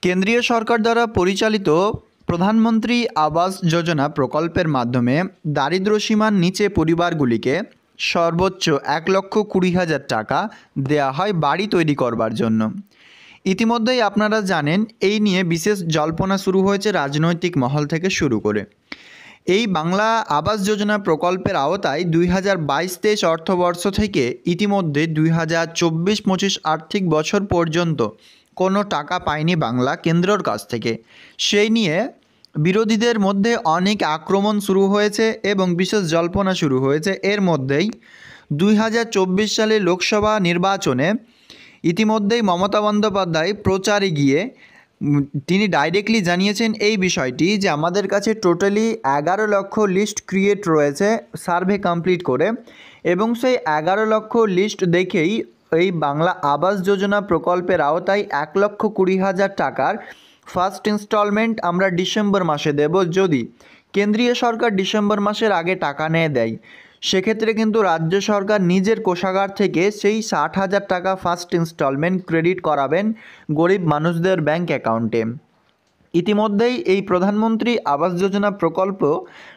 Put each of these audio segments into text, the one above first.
কেন্দ্রীয় সরকার দ্বারা পরিচালিত প্রধানমন্ত্রী আবাস যোজনা প্রকল্পের মাধ্যমে দারিদ্র্যসীমার নিচে পরিবারগুলিকে সর্বোচ্চ 1,20,000 টাকা দেয়া হয় বাড়ি তৈরি করবার জন্য। ইতিমধ্যেই আপনারা জানেন এই নিয়ে বিশেষ জল্পনা শুরু হয়েছে রাজনৈতিক মহল থেকে শুরু করে। এই বাংলা আবাস যোজনা প্রকল্পের আওতায় 2022-23 অর্থবর্ষ থেকে ইতিমধ্যে 2024-25 আর্থিক বছর পর্যন্ত কোনো টাকা পায়নি বাংলা কেন্দ্রের কাছ থেকে। সেই নিয়ে বিরোধীদের মধ্যে অনেক আক্রমণ শুরু হয়েছে এবং বিশেষ জল্পনা শুরু হয়েছে। এর মধ্যেই 2024 সালে লোকসভা নির্বাচনে ইতিমধ্যেই মমতা বন্দ্যোপাধ্যায় প্রচারে গিয়ে তিনি ডাইরেক্টলি জানিয়েছেন এই বিষয়টি যে আমাদের কাছে টোটালি 11 লক্ষ লিস্ট ক্রিয়েট রয়েছে সার্ভে কমপ্লিট করে, এবং সেই 11 লক্ষ লিস্ট দেখেই এই বাংলা আবাস যোজনা প্রকল্পের আওতায় 1,20,000 টাকার ফার্স্ট ইনস্টলমেন্ট আমরা ডিসেম্বর মাসে দেব। যদি কেন্দ্রীয় সরকার ডিসেম্বর মাসের আগে টাকা নিয়ে দেয়, সেক্ষেত্রে কিন্তু রাজ্য সরকার নিজের কোষাগার থেকে সেই 60,000 টাকা ফার্স্ট ইনস্টলমেন্ট ক্রেডিট করাবেন গরিব মানুষদের ব্যাংক অ্যাকাউন্টে। ইতিমধ্যেই এই প্রধানমন্ত্রী আবাস যোজনা প্রকল্প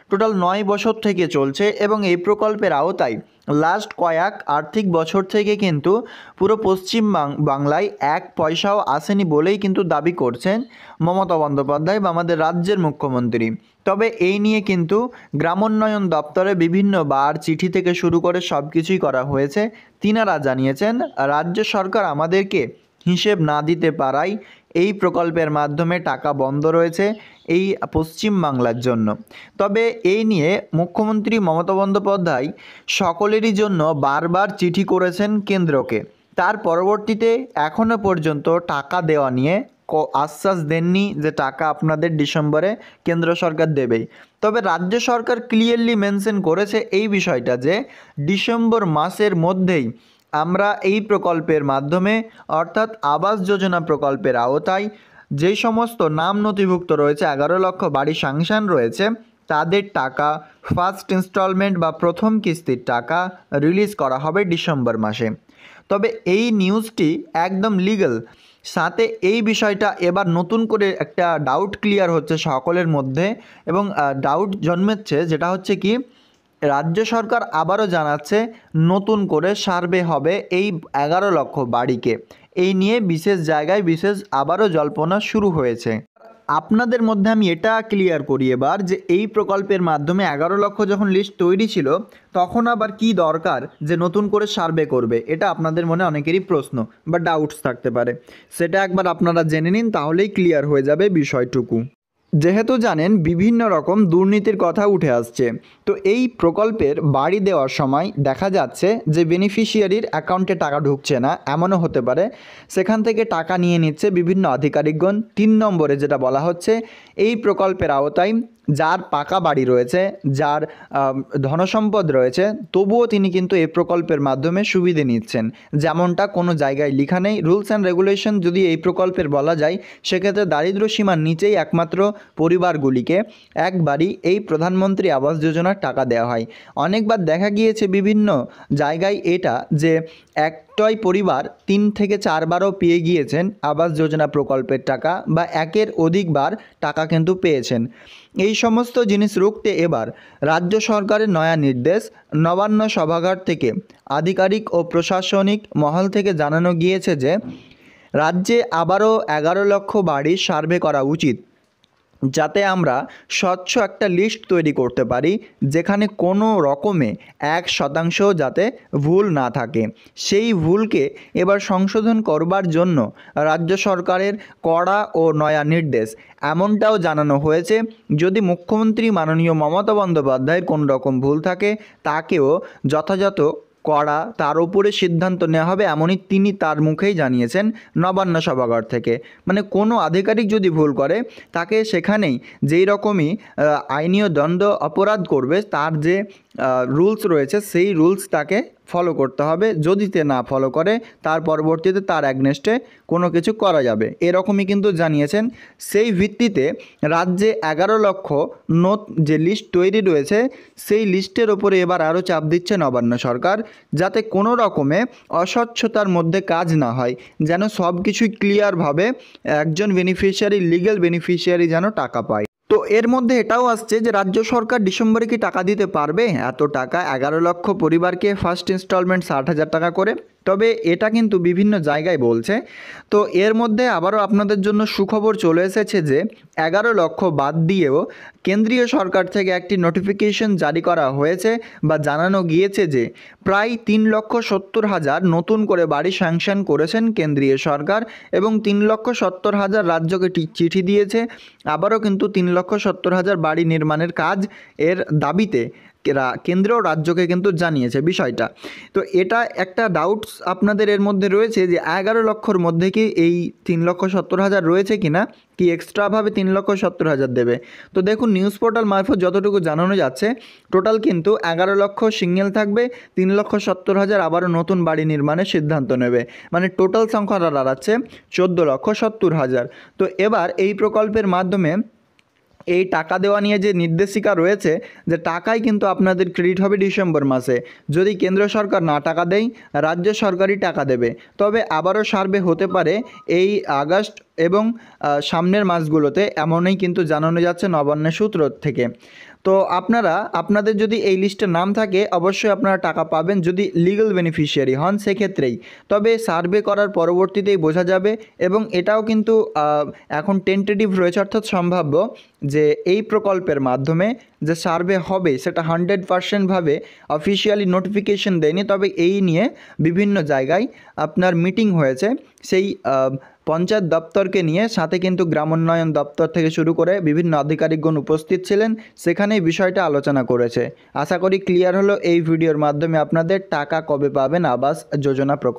টোটাল 9 বছর থেকে চলছে এবং এই প্রকল্পের আওতায় লাস্ট কয়েক আর্থিক বছর থেকে কিন্তু পুরো পশ্চিম বাংলায় 1 পয়সাও আসেনি বলেই কিন্তু দাবি করছেন মমতা বন্দ্যোপাধ্যায় বা আমাদের রাজ্যের মুখ্যমন্ত্রী। তবে এই নিয়ে কিন্তু গ্রামোন্নয়ন দপ্তরে বিভিন্নবার চিঠি থেকে শুরু করে সব কিছুই করা হয়েছে। তিনারা জানিয়েছেন রাজ্য সরকার আমাদেরকে হিসেব না দিতে পারায় এই প্রকল্পের মাধ্যমে টাকা বন্ধ রয়েছে এই পশ্চিম বাংলার জন্য। তবে এই নিয়ে মুখ্যমন্ত্রী মমতা বন্দ্যোপাধ্যায় সকলেরই জন্য বারবার চিঠি করেছেন কেন্দ্রকে। তার পরবর্তীতে এখনও পর্যন্ত টাকা দেওয়া নিয়ে আশ্বাস দেননি যে টাকা আপনাদের ডিসেম্বরে কেন্দ্র সরকার দেবেই। তবে রাজ্য সরকার ক্লিয়ারলি মেনশন করেছে এই বিষয়টা যে ডিসেম্বর মাসের মধ্যেই আমরা এই প্রকল্পের মাধ্যমে অর্থাৎ আবাস যোজনা প্রকল্পের আওতায় যেই সমস্ত নাম নথিভুক্ত রয়েছে 11 লক্ষ বাড়ি স্যাংশন রয়েছে তাদের টাকা ফার্স্ট ইনস্টলমেন্ট বা প্রথম কিস্তির টাকা রিলিজ করা হবে ডিসেম্বর মাসে। তবে এই নিউজটি একদম লিগ্যাল, সাথে এই বিষয়টা এবার নতুন করে একটা ডাউট ক্লিয়ার হচ্ছে সকলের মধ্যে এবং ডাউট জন্মেছে, যেটা হচ্ছে কি রাজ্য সরকার আবারও জানাচ্ছে নতুন করে সার্ভে হবে এই 11 লক্ষ বাড়িকে। এই নিয়ে বিশেষ জায়গায় বিশেষ আবারও জল্পনা শুরু হয়েছে। আপনাদের মধ্যে আমি এটা ক্লিয়ার করি এবার যে এই প্রকল্পের মাধ্যমে 11 লক্ষ যখন লিস্ট তৈরি ছিল তখন আবার কি দরকার যে নতুন করে সার্ভে করবে, এটা আপনাদের মনে অনেকেরই প্রশ্ন বা ডাউটস থাকতে পারে। সেটা একবার আপনারা জেনে নিন, তাহলেই ক্লিয়ার হয়ে যাবে বিষয়টুকু। যেহেতু জানেন বিভিন্ন রকম দুর্নীতির কথা উঠে আসছে, তো এই প্রকল্পের বাড়ি দেওয়ার সময় দেখা যাচ্ছে যে বেনিফিশিয়ারির অ্যাকাউন্টে টাকা ঢুকছে না, এমনও হতে পারে সেখান থেকে টাকা নিয়ে নিচ্ছে বিভিন্ন আধিকারিকগণ। 3 নম্বরে যেটা বলা হচ্ছে এই প্রকল্পের আওতায় যার পাকা বাড়ি রয়েছে, যার ধনসম্পদ রয়েছে, তবুও তিনি কিন্তু এই প্রকল্পের মাধ্যমে সুবিধে নিচ্ছেন, যেমনটা কোনো জায়গায় লেখা নেই। রুলস অ্যান্ড রেগুলেশন যদি এই প্রকল্পের বলা যায়, সেক্ষেত্রে দারিদ্র্যসীমার নিচেই একমাত্র পরিবারগুলিকে একবারই এই প্রধানমন্ত্রী আবাস যোজনার টাকা দেওয়া হয়। অনেকবার দেখা গিয়েছে বিভিন্ন জায়গায় এটা যে একটাই পরিবার 3 থেকে 4 বারও পেয়ে গিয়েছেন আবাস যোজনা প্রকল্পের টাকা বা একের অধিকবার টাকা কিন্তু পেয়েছেন। এই সমস্ত জিনিস রুখতে এবার রাজ্য সরকারের নয়া নির্দেশ। নবান্ন সভাগার থেকে আধিকারিক ও প্রশাসনিক মহল থেকে জানানো গিয়েছে যে রাজ্যে আবারও 11 লক্ষ বাড়ি সার্ভে করা উচিত, যাতে আমরা স্বচ্ছ একটা লিস্ট তৈরি করতে পারি যেখানে কোনো রকমে 1% যাতে ভুল না থাকে। সেই ভুলকে এবার সংশোধন করবার জন্য রাজ্য সরকারের কড়া ও নয়া নির্দেশ এমনটাও জানানো হয়েছে। যদি মুখ্যমন্ত্রী মাননীয় মমতা বন্দ্যোপাধ্যায়ের কোনো রকম ভুল থাকে তাকেও যথাযথ করা তার উপরে সিদ্ধান্ত নেওয়া হবে, এমনই তিনি তার মুখেই জানিয়েছেন নবান্ন সভাগার থেকে। মানে কোনো আধিকারিক যদি ভুল করে তাকে সেখানেই যেই রকমই আইনীয় দণ্ড অপরাধ করবে তার যে রুলস রয়েছে সেই রুলস তাকে ফলো করতে হবে, যদি তে না ফলো করে তার পরবর্তীতে তার অ্যাগনেস্টে কোনো কিছু করা যাবে, এরকমই কিন্তু জানিয়েছেন। সেই ভিত্তিতে রাজ্যে 11 লক্ষ যে লিস্ট তৈরি রয়েছে সেই লিস্টের ওপরে এবার আরও চাপ দিচ্ছে নবান্ন সরকার, যাতে কোনো রকমে অস্বচ্ছতার মধ্যে কাজ না হয়, যেন সব কিছুই ক্লিয়ারভাবে একজন বেনিফিশিয়ারি, লিগ্যাল বেনিফিশিয়ারি যেন টাকা পায়। তো এর মধ্যে এটাও আসছে যে রাজ্য সরকার ডিসেম্বরে কি টাকা দিতে পারবে এত টাকা, 11 লক্ষ পরিবারকে ফার্স্ট ইনস্টলমেন্ট 60,000 টাকা করে। তবে এটা কিন্তু বিভিন্ন জায়গায় বলছে। তো এর মধ্যে আবারও আপনাদের জন্য সুখবর চলে এসেছে যে 11 লক্ষ বাদ দিয়েও কেন্দ্রীয় সরকার থেকে একটি নোটিফিকেশন জারি করা হয়েছে বা জানানো গিয়েছে যে প্রায় 3,70,000 নতুন করে বাড়ি স্যাংশন করেছেন কেন্দ্রীয় সরকার, এবং 3,70,000 রাজ্যকে চিঠি দিয়েছে। আবারও কিন্তু 3,70,000 বাড়ি নির্মাণের কাজ এর দাবিতে কেন্দ্র রাজ্যকে কিন্তু জানিয়েছে বিষয়টা। তো এটা একটা ডাউটস আপনাদের এর মধ্যে রয়েছে যে 11 লক্ষর মধ্যে কি এই 3,70,000 রয়েছে কিনা, কি এক্সট্রাভাবে 3,70,000 দেবে। তো দেখুন, নিউজ পোর্টাল মারফত যতটুকু জানানো যাচ্ছে টোটাল কিন্তু 11 লক্ষ সিঙ্গেল থাকবে, 3,70,000 আবারও নতুন বাড়ি নির্মাণের সিদ্ধান্ত নেবে, মানে টোটাল সংখ্যাটা দাঁড়াচ্ছে 14,70,000। তো এবার এই প্রকল্পের মাধ্যমে এই টাকা দেওয়া নিয়ে যে নির্দেশিকা রয়েছে, যে টাকাই কিন্তু আপনাদের ক্রেডিট হবে ডিসেম্বর মাসে। যদি কেন্দ্র সরকার না টাকা দেয়, রাজ্য সরকারই টাকা দেবে। তবে আবারও সার্ভে হতে পারে এই আগস্ট এবং সামনের মাসগুলোতে, এমনই কিন্তু জানানো যাচ্ছে নবান্নের সূত্র থেকে। তো আপনাদের যদি এই লিস্টে নাম থাকে অবশ্যই আপনারা টাকা পাবেন, যদি লিগ্যাল বেনিফিশিয়ারি হন সেক্ষেত্রেই। তবে সার্ভে করার পরবর্তীতেই বোঝা যাবে, এবং এটাও কিন্তু এখন টেন্টেটিভ রয়েছে, অর্থাৎ সম্ভাব্য যে এই প্রকল্পের মাধ্যমে যে সার্ভে হবে সেটা 100%ভাবে অফিসিয়ালি নোটিফিকেশন দেয়নি। তবে এই নিয়ে বিভিন্ন জায়গায় আপনার মিটিং হয়েছে, সেই পঞ্চায়েত দপ্তরকে নিয়ে, সাথে কিন্তু গ্রামোন্নয়ন দপ্তর থেকে শুরু করে বিভিন্ন আধিকারিকগণ উপস্থিত ছিলেন, সেখানেই বিষয়টা আলোচনা করেছে। আশা করি ক্লিয়ার হলো এই ভিডিওর মাধ্যমে আপনাদের টাকা কবে পাবেন আবাস যোজনা প্রকল্প।